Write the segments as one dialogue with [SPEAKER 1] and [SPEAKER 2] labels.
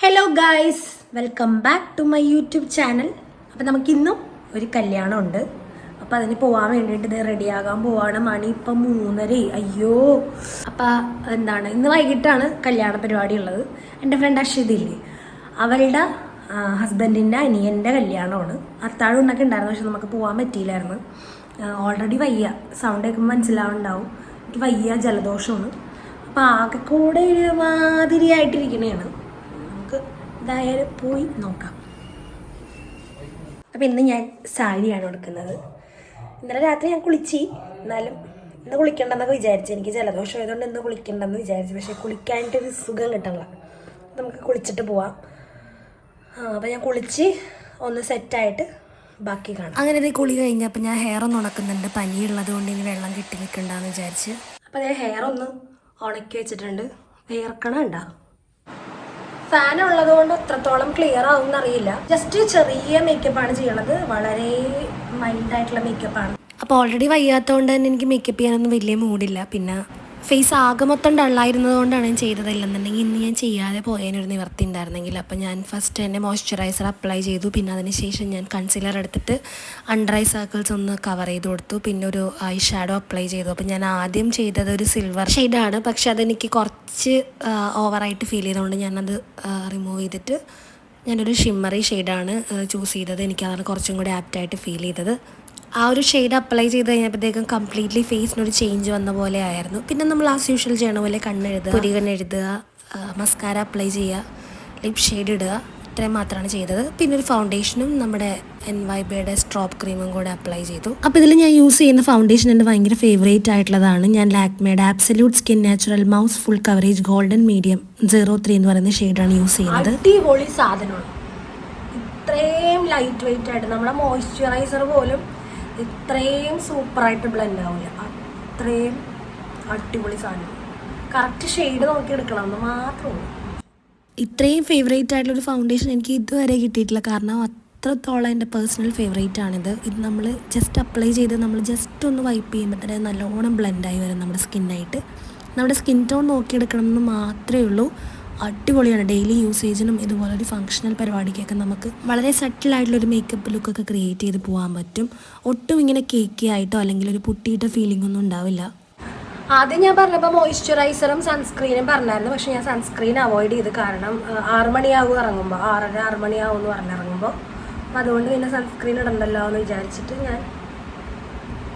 [SPEAKER 1] Hello guys, welcome back to my YouTube channel. അപ്പം നമുക്കിന്നും ഒരു കല്യാണമുണ്ട്. അപ്പോൾ അതിന് പോകാൻ വേണ്ടിയിട്ട് ഇത് റെഡിയാകാൻ പോവാണ്. മണി ഇപ്പം 3:30. അയ്യോ. അപ്പം ഇന്ന് വൈകിട്ടാണ് കല്യാണ പരിപാടി ഉള്ളത്. എൻ്റെ ഫ്രണ്ട് അക്ഷിതില്ലേ, അവളുടെ ഹസ്ബൻഡിൻ്റെ അനിയൻ്റെ കല്യാണമാണ്. അത്താഴം ഉണ്ണൊക്കെ ഉണ്ടായിരുന്നു, പക്ഷെ നമുക്ക് പോകാൻ പറ്റിയില്ലായിരുന്നു. ഓൾറെഡി വയ്യ, സൗണ്ട് കേൾക്കുമ്പോൾ മനസ്സിലാവുണ്ടാവും. എനിക്ക് വയ്യ, ജലദോഷമാണ്. അപ്പം ആകെ കൂടെ ഒരു മാതിരിയായിട്ടിരിക്കണേണ്. എന്തായാലും പോയി നോക്കാം. അപ്പം ഇന്ന് ഞാൻ സാരിയാണ് കൊടുക്കുന്നത്. ഇന്നലെ രാത്രി ഞാൻ കുളിച്ച്, എന്നാലും ഇന്ന് കുളിക്കണ്ടെന്നൊക്കെ വിചാരിച്ചു. എനിക്ക് ജലദോഷം ആയതുകൊണ്ട് ഇന്ന് കുളിക്കണ്ടെന്ന് വിചാരിച്ചു. പക്ഷേ കുളിക്കാനായിട്ടൊരു സുഖം കിട്ടണില്ല. നമുക്ക് കുളിച്ചിട്ട് പോവാം. അപ്പം ഞാൻ കുളിച്ച് ഒന്ന് സെറ്റായിട്ട് ബാക്കി കാണാം. അങ്ങനെ ഇത് കുളി കഴിഞ്ഞപ്പോൾ ഞാൻ ഹെയർ ഒന്ന് ഉണക്കുന്നുണ്ട്. പനിയുള്ളത് കൊണ്ട് ഇനി വെള്ളം കെട്ടി നിൽക്കണ്ടെന്ന് വിചാരിച്ച്. അപ്പം ഞാൻ ഹെയർ ഒന്ന് ഉണക്കി വെച്ചിട്ടുണ്ട്. വേർക്കണുണ്ടോ? ഫാൻ ഉള്ളത് കൊണ്ട് എത്രത്തോളം ക്ലിയർ ആവും എന്നറിയില്ല. ജസ്റ്റ് ചെറിയ മേക്കപ്പാണ് ചെയ്യണത്, വളരെ മൈൽഡായിട്ടുള്ള മേക്കപ്പാണ്. അപ്പോൾ ഓൾറെഡി വയ്യാത്തതുകൊണ്ട് തന്നെ എനിക്ക് മേക്കപ്പ് ചെയ്യാനൊന്നും വലിയ മൂഡില്ല. പിന്നെ ഫേസ് ആകെ മൊത്തം ഡള്ളായിരുന്നത് കൊണ്ടാണ് ഞാൻ ചെയ്തതില്ലെന്നുണ്ടെങ്കിൽ ഇന്ന് ഞാൻ ചെയ്യാതെ പോയതിനൊരു നിവർത്തി ഉണ്ടായിരുന്നെങ്കിൽ. അപ്പോൾ ഞാൻ ഫസ്റ്റ് തന്നെ മോയ്സ്ചറൈസർ അപ്ലൈ ചെയ്തു. പിന്നെ അതിനുശേഷം ഞാൻ കൺസീലർ എടുത്തിട്ട് അണ്ടർ ഐ സർക്കിൾസ് ഒന്ന് കവർ ചെയ്ത് കൊടുത്തു. പിന്നെ ഒരു ഐ ഷാഡോ അപ്ലൈ ചെയ്തു. അപ്പോൾ ഞാൻ ആദ്യം ചെയ്തത് ഒരു സിൽവർ ഷെയ്ഡാണ്, പക്ഷെ അതെനിക്ക് കുറച്ച് ഓവറായിട്ട് ഫീൽ ചെയ്തുകൊണ്ട് ഞാനത് റിമൂവ് ചെയ്തിട്ട് ഞാനൊരു ഷിമ്മറി ഷെയ്ഡാണ് ചൂസ് ചെയ്തത്. എനിക്കതാണ് കുറച്ചും കൂടി ആപ്റ്റായിട്ട് ഫീൽ ചെയ്തത്. ആ ഒരു ഷെയ്ഡ് അപ്ലൈ ചെയ്ത് കഴിഞ്ഞപ്പോഴത്തേക്കും കംപ്ലീറ്റ്ലി ഫേസിനൊരു ചേഞ്ച് വന്ന പോലെ ആയിരുന്നു. പിന്നെ നമ്മൾ ആസ് യൂഷ്വൽ ചെയ്യണ പോലെ കണ്ണെഴുതുക, പുരികണ്ണെഴുതുക, മസ്കാര അപ്ലൈ ചെയ്യുക, ലിപ് ഷെയ്ഡ് ഇടുക, ഇത്രയും മാത്രമാണ് ചെയ്തത്. പിന്നെ ഒരു ഫൗണ്ടേഷനും നമ്മുടെ NYBയുടെ സ്ട്രോപ്പ് ക്രീമും കൂടെ അപ്ലൈ ചെയ്തു. അപ്പോൾ ഇതിൽ ഞാൻ യൂസ് ചെയ്യുന്ന ഫൗണ്ടേഷൻ എൻ്റെ ഭയങ്കര ഫേവറേറ്റ് ആയിട്ടുള്ളതാണ്. ഞാൻ ലാക്മേയുടെ absolute skin natural mousse full coverage golden medium 03 എന്ന് പറയുന്ന ഷെയ്ഡാണ് യൂസ് ചെയ്യുന്നത്. അടിപൊളി സാധനമാണ്. ഇത്രയും ലൈറ്റ് വെയിറ്റ് ആയിട്ട് നമ്മുടെ മോയ്സ്ചറൈസർ പോലും ഇത്രയും സൂപ്പറായിട്ട് ബ്ലെൻഡ് ആവില്ല. അത്രയും അടിപൊളി സാധനം. കറക്റ്റ് ഷെയ്ഡ് നോക്കി എടുക്കണം എന്ന് മാത്രമേ. ഇത്രയും ഫേവറേറ്റ് ആയിട്ടുള്ളൊരു ഫൗണ്ടേഷൻ എനിക്ക് ഇതുവരെ കിട്ടിയിട്ടില്ല. കാരണം അത്രത്തോളം എൻ്റെ പേഴ്സണൽ ഫേവറേറ്റ് ആണിത്. ഇത് നമ്മൾ ജസ്റ്റ് അപ്ലൈ ചെയ്ത് നമ്മൾ ജസ്റ്റ് ഒന്ന് വൈപ്പ് ചെയ്യുമ്പോൾ തന്നെ നല്ലോണം ബ്ലെൻഡായി വരും നമ്മുടെ സ്കിന്നായിട്ട്. നമ്മുടെ സ്കിൻ ടോൺ നോക്കിയെടുക്കണം എന്ന് മാത്രമേ ഉള്ളൂ. അടിപൊളിയാണ്. ഡെയിലി യൂസേജിനും ഇതുപോലെ ഒരു ഫങ്ഷണൽ പരിപാടിക്കൊക്കെ നമുക്ക് വളരെ സട്ടിലായിട്ടുള്ളൊരു മേക്കപ്പ് ലുക്കൊക്കെ ക്രിയേറ്റ് ചെയ്ത് പോകാൻ പറ്റും. ഒട്ടും ഇങ്ങനെ കേക്കി ആയിട്ടോ അല്ലെങ്കിൽ ഒരു പുട്ടിയിട്ട ഫീലിംഗ് ഒന്നും ഉണ്ടാവില്ല. ആദ്യം ഞാൻ പറഞ്ഞപ്പോൾ മോയ്സ്ചറൈസറും സൺസ്ക്രീനും പറഞ്ഞായിരുന്നു, പക്ഷെ ഞാൻ സൺസ്ക്രീൻ അവോയ്ഡ് ചെയ്ത്. കാരണം 6 മണിയാകും ഇറങ്ങുമ്പോൾ, 6:30 മണിയാവും എന്ന് പറഞ്ഞിറങ്ങുമ്പോൾ. അപ്പോൾ അതുകൊണ്ട് പിന്നെ സൺസ്ക്രീൻ ഇടണ്ടല്ലോ എന്ന് വിചാരിച്ചിട്ട് ഞാൻ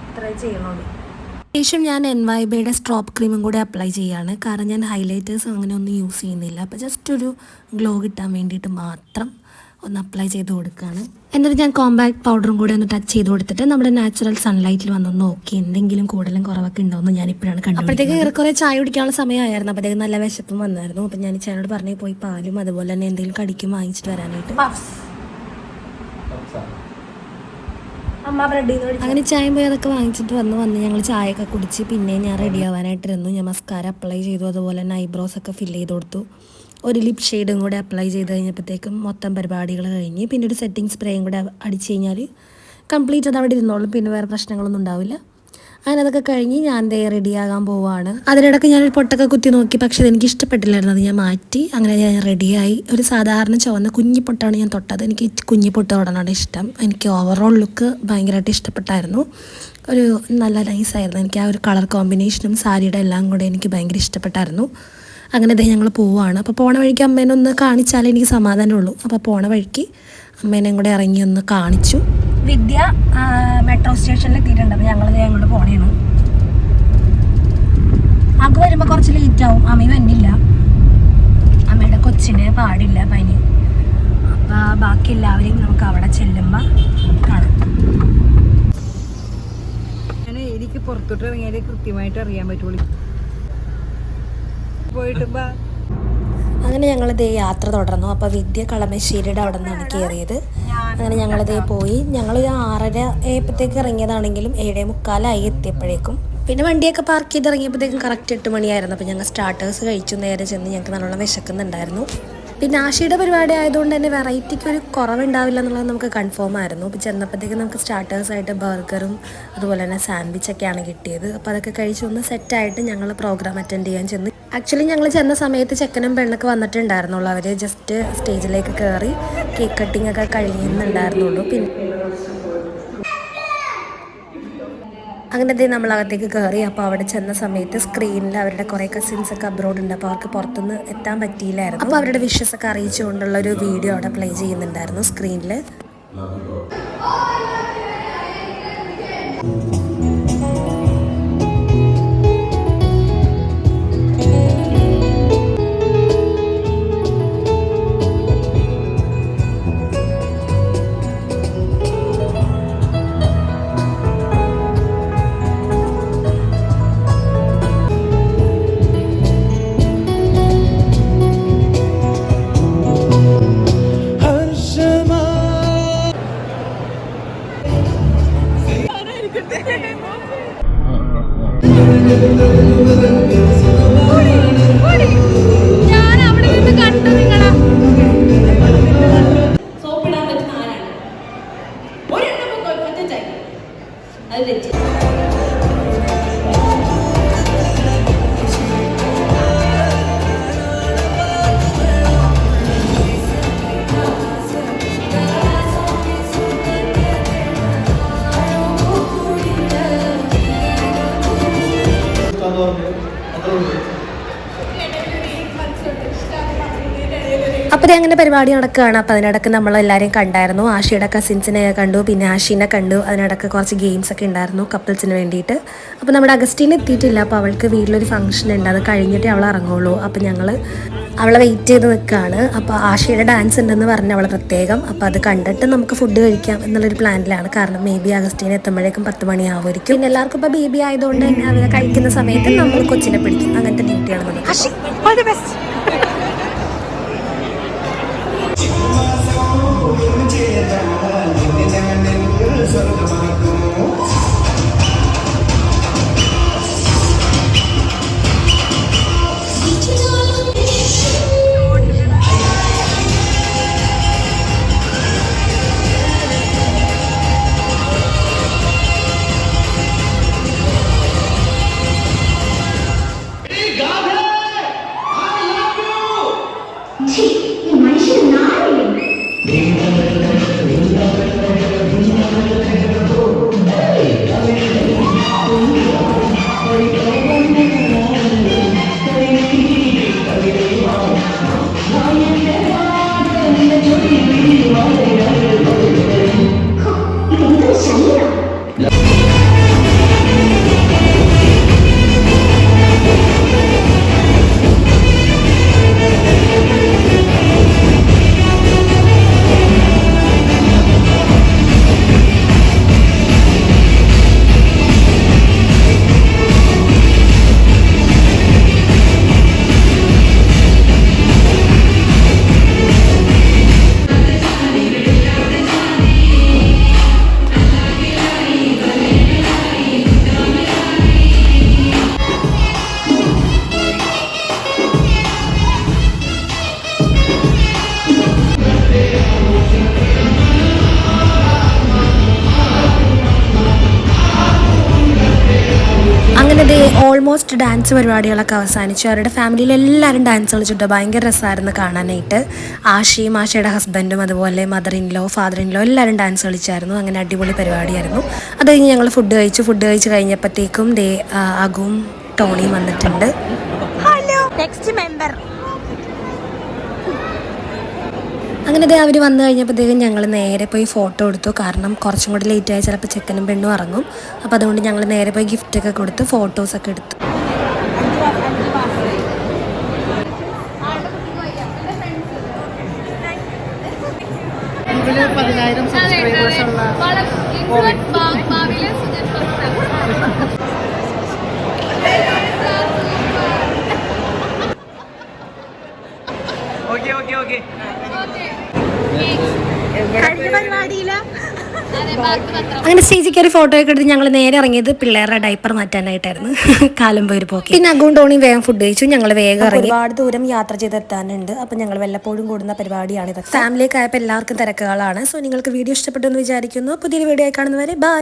[SPEAKER 1] ഇത്രേ ചെയ്യണുള്ളൂ. ശേഷം ഞാൻ NYBയുടെ സ്ട്രോപ്പ് ക്രീമും കൂടെ അപ്ലൈ ചെയ്യുകയാണ്. കാരണം ഞാൻ ഹൈലൈറ്റേഴ്സ് അങ്ങനെ ഒന്നും യൂസ് ചെയ്യുന്നില്ല. അപ്പോൾ ജസ്റ്റ് ഒരു ഗ്ലോ കിട്ടാൻ വേണ്ടിയിട്ട് മാത്രം ഒന്ന് അപ്ലൈ ചെയ്ത് കൊടുക്കുകയാണ്. എന്നിട്ട് ഞാൻ കോമ്പാക്ട് പൗഡറും കൂടെ ഒന്ന് ടച്ച് ചെയ്ത് കൊടുത്തിട്ട് നമ്മുടെ നാച്ചുറൽ സൺലൈറ്റിൽ വന്നൊന്ന് നോക്കി എന്തെങ്കിലും കൂടുതലും കുറവൊക്കെ ഉണ്ടോയെന്ന് ഞാൻ ഇപ്പോഴാണ് കണ്ടത്. അപ്പോഴത്തേക്ക് ഏറെക്കുറെ ചായ കുടിക്കാനുള്ള സമയമായിരുന്നു. അപ്പോഴത്തേക്ക് നല്ല വിശപ്പും വന്നായിരുന്നു. അപ്പം ഞാൻ ചായനോട് പറഞ്ഞു പോയി പാലും അതുപോലെ തന്നെ എന്തെങ്കിലും കടിക്കും വാങ്ങിച്ചിട്ട് വരാനായിട്ട്. അങ്ങനെ ചായം പോയി അതൊക്കെ വാങ്ങിച്ചിട്ട് വന്ന് ഞങ്ങൾ ചായയൊക്കെ കുടിച്ച് പിന്നെ ഞാൻ റെഡി ആവാനായിട്ടിരുന്നു. ഞാൻ മസ്കാര അപ്ലൈ ചെയ്തു, അതുപോലെ തന്നെ ഐബ്രോസ് ഒക്കെ ഫില്ല് ചെയ്ത് കൊടുത്തു. ഒരു ലിപ് ഷെയ്ഡും കൂടെ അപ്ലൈ ചെയ്ത് കഴിഞ്ഞപ്പോഴത്തേക്കും മൊത്തം പരിപാടികൾ കഴിഞ്ഞ്. പിന്നെ ഒരു സെറ്റിംഗ് സ്പ്രേയും കൂടെ അടിച്ച് കഴിഞ്ഞാൽ കംപ്ലീറ്റ് അത് അവിടെ ഇരുന്നോളും. പിന്നെ വേറെ പ്രശ്നങ്ങളൊന്നും ഉണ്ടാവില്ല. അങ്ങനെ അതൊക്കെ കഴിഞ്ഞ് ഞാൻ റെഡിയാകാൻ പോവുകയാണ്. അതിനിടയ്ക്ക് ഞാനൊരു പൊട്ടൊക്കെ കുത്തി നോക്കി, പക്ഷേ അതെനിക്ക് ഇഷ്ടപ്പെട്ടില്ലായിരുന്നു. അത് ഞാൻ മാറ്റി. അങ്ങനെ ഞാൻ റെഡിയായി. ഒരു സാധാരണ ചുവന്ന കുഞ്ഞി പൊട്ടാണ് ഞാൻ തൊട്ടത്. എനിക്ക് കുഞ്ഞി പൊട്ട് തൊടാനാണ് ഇഷ്ടം. എനിക്ക് ഓവറോൾ ലുക്ക് ഭയങ്കരമായിട്ട് ഇഷ്ടപ്പെട്ടായിരുന്നു. ഒരു നല്ല നൈസായിരുന്നു. എനിക്ക് ആ ഒരു കളർ കോമ്പിനേഷനും സാരിയുടെ എല്ലാം കൂടെ എനിക്ക് ഭയങ്കര ഇഷ്ടപ്പെട്ടായിരുന്നു. അങ്ങനെ ഞങ്ങൾ പോവുകയാണ്. അപ്പോൾ പോണ വഴിക്ക് അമ്മേനെ ഒന്ന് കാണിച്ചാലേ എനിക്ക് സമാധാനമുള്ളൂ. അപ്പോൾ പോണ വഴിക്ക് അമ്മേനെയും കൂടെ ഇറങ്ങി ഒന്ന് കാണിച്ചു. വിദ്യ മെട്രോ സ്റ്റേഷനിൽ എത്തിയിട്ടുണ്ട്. അപ്പോൾ ഞങ്ങളിത് അങ്ങോട്ട് പോകണേണ്. അങ്ങ് വരുമ്പോൾ കുറച്ച് ലേറ്റ് ആവും. അമ്മ വന്നില്ല, അമ്മയുടെ കൊച്ചിന് പാടില്ല, പനി. അപ്പോൾ ബാക്കി എല്ലാവരെയും നമുക്ക് അവിടെ ചെല്ലുമ്പോൾ കാണാം.
[SPEAKER 2] എനിക്ക് പുറത്തോട്ട് ഇറങ്ങിയാലേ കൃത്യമായിട്ട് അറിയാൻ പറ്റുള്ളൂ. പോയിട്ട്
[SPEAKER 1] അങ്ങനെ ഞങ്ങളിതേ യാത്ര തുടർന്നു. അപ്പോൾ വിദ്യ കളമശ്ശേരിയുടെ അവിടെ നിന്നാണ് കയറിയത്. അങ്ങനെ ഞങ്ങളിതേ പോയി. ഞങ്ങളൊരു 6:30 ആയപ്പോഴത്തേക്ക് ഇറങ്ങിയതാണെങ്കിലും 7:45 എത്തിയപ്പോഴേക്കും. പിന്നെ വണ്ടിയൊക്കെ പാർക്ക് ചെയ്ത് ഇറങ്ങിയപ്പോഴത്തേക്കും കറക്റ്റ് 8 മണിയായിരുന്നു. അപ്പോൾ ഞങ്ങൾ സ്റ്റാർട്ടേഴ്സ് കഴിച്ചു. നേരെ ചെന്ന് ഞങ്ങൾക്ക് നല്ലോണം വിശക്കുന്നുണ്ടായിരുന്നു. പിന്നെ ആശയുടെ പരിപാടി ആയതുകൊണ്ട് തന്നെ വെറൈറ്റിക്ക് ഒരു കുറവുണ്ടാവില്ല എന്നുള്ളത് നമുക്ക് കൺഫേം ആയിരുന്നു. അപ്പോൾ ചെന്നപ്പോഴത്തേക്ക് നമുക്ക് സ്റ്റാർട്ടേഴ്സായിട്ട് ബർഗറും അതുപോലെ തന്നെ സാൻഡ്വിച്ചൊക്കെയാണ് കിട്ടിയത്. അപ്പോൾ അതൊക്കെ കഴിച്ച് ഒന്ന് സെറ്റായിട്ട് ഞങ്ങൾ പ്രോഗ്രാം അറ്റൻഡ് ചെയ്യാൻ ചെന്നു. ആക്ച്വലി ഞങ്ങൾ ചെന്ന സമയത്ത് ചെക്കനും പെണ്ണൊക്കെ വന്നിട്ടുണ്ടായിരുന്നുള്ളൂ. അവർ ജസ്റ്റ് സ്റ്റേജിലേക്ക് കയറി കേക്ക് കട്ടിംഗ് ഒക്കെ കഴിയുന്നുണ്ടായിരുന്നുള്ളൂ. പിന്നെ അങ്ങനത്തെ നമ്മളകത്തേക്ക് കയറി. അപ്പോൾ അവിടെ ചെന്ന സമയത്ത് സ്ക്രീനിൽ അവരുടെ കുറേ കസിൻസൊക്കെ അബ്രോഡ് ഉണ്ട്. അപ്പോൾ അവർക്ക് പുറത്തുനിന്ന് എത്താൻ പറ്റിയില്ലായിരുന്നു. അപ്പോൾ അവരുടെ വിഷസൊക്കെ അറിയിച്ചുകൊണ്ടുള്ള ഒരു വീഡിയോ അവിടെ പ്ലേ ചെയ്യുന്നുണ്ടായിരുന്നു സ്ക്രീനിൽ.
[SPEAKER 3] സോപ്പിടാൻ പറ്റുന്ന ആരാണ്? ഒരെണ്ണം അത് തെറ്റി.
[SPEAKER 1] അപ്പോൾ അങ്ങനെ പരിപാടി നടക്കുകയാണ്. അപ്പോൾ അതിനിടക്ക് നമ്മളെല്ലാവരെയും കണ്ടായിരുന്നു. ആഷിയുടെ കസിൻസിനെ കണ്ടു, പിന്നെ ആഷീനെ കണ്ടു. അതിനിടക്ക് കുറച്ച് ഗെയിംസൊക്കെ ഉണ്ടായിരുന്നു കപ്പിൾസിന് വേണ്ടിയിട്ട്. അപ്പോൾ നമ്മുടെ അഗസ്റ്റീനെ എത്തിയിട്ടില്ല. അപ്പോൾ അവൾക്ക് വീട്ടിലൊരു ഫംഗ്ഷൻ ഉണ്ട്, അത് കഴിഞ്ഞിട്ടേ അവൾ ഇറങ്ങുള്ളൂ. അപ്പോൾ ഞങ്ങൾ അവളെ വെയിറ്റ് ചെയ്ത് നിൽക്കുകയാണ്. അപ്പോൾ ആഷിയുടെ ഡാൻസ് ഉണ്ടെന്ന് പറഞ്ഞ് അവൾ പ്രത്യേകം. അപ്പോൾ അത് കണ്ടിട്ട് നമുക്ക് ഫുഡ് കഴിക്കാം എന്നുള്ളൊരു പ്ലാനിലാണ്. കാരണം മേ ബി അഗസ്റ്റീനെ എത്തുമ്പോഴേക്കും 10 മണിയാവുമായിരിക്കും. പിന്നെ എല്ലാവർക്കും ഇപ്പോൾ ബേബി ആയതുകൊണ്ട് തന്നെ അവരെ കഴിക്കുന്ന സമയത്ത് നമ്മൾ കൊച്ചിനെ പിടിക്കും. അങ്ങനത്തെ ഡ്യൂട്ടിയാണ് നമുക്ക്. ഓൾമോസ്റ്റ് ഡാൻസ് പരിപാടികളൊക്കെ അവസാനിച്ചു. അവരുടെ ഫാമിലിയിൽ എല്ലാവരും ഡാൻസ് കളിച്ചിട്ട് ഭയങ്കര രസമായിരുന്നു കാണാനായിട്ട്. ആഷിയും ആഷയുടെ ഹസ്ബൻഡും അതുപോലെ mother in law father in law എല്ലാവരും ഡാൻസ് കളിച്ചായിരുന്നു. അങ്ങനെ അടിപൊളി പരിപാടിയായിരുന്നു. അത് കഴിഞ്ഞ് ഞങ്ങൾ ഫുഡ് കഴിച്ച് കഴിഞ്ഞപ്പോഴത്തേക്കും അഗും ടോണിയും വന്നിട്ടുണ്ട്.
[SPEAKER 3] Hello next member.
[SPEAKER 1] അങ്ങനെ അവർ വന്നു കഴിഞ്ഞപ്പോഴത്തേക്കും ഞങ്ങൾ നേരെ പോയി ഫോട്ടോ എടുത്തു. കാരണം കുറച്ചും കൂടി ലേറ്റായി ചിലപ്പോൾ ചെക്കനും പെണ്ണും ഇറങ്ങും. അപ്പോൾ അതുകൊണ്ട് ഞങ്ങൾ നേരെ പോയി ഗിഫ്റ്റൊക്കെ കൊടുത്ത് ഫോട്ടോസൊക്കെ എടുത്തു.
[SPEAKER 2] ഇതില് 10,000 സബ്സ്ക്രൈബേഴ്സ് ഉള്ള
[SPEAKER 3] കഴിഞ്ഞ പരിപാടിയില്ല
[SPEAKER 1] അങ്ങനെ സ്റ്റേജിൽ കയറി ഫോട്ടോ ഒക്കെ എടുത്ത് ഞങ്ങൾ നേരെ ഇറങ്ങിയത് പിള്ളേരുടെ ഡൈപ്പർ മാറ്റാനായിട്ടായിരുന്നു. കാലം പോയി പോക്കി. പിന്നെ അഗും ടോണിയും വേഗം ഫുഡ് കഴിച്ചു. ഞങ്ങൾ വേഗം ഇറങ്ങി. ഒരുപാട് ദൂരം യാത്ര ചെയ്തെത്താനുണ്ട്. അപ്പം ഞങ്ങൾ വല്ലപ്പോഴും കൂടുന്ന പരിപാടിയാണ് ഇതൊക്കെ. ഫാമിലിയൊക്കെ ആയപ്പോൾ എല്ലാവർക്കും തിരക്കുകളാണ്. സോ നിങ്ങൾക്ക് വീഡിയോ ഇഷ്ടപ്പെട്ടു എന്ന് വിചാരിക്കുന്നു. പുതിയൊരു വീഡിയോ ആയി കാണുന്നവരെ ബൈ.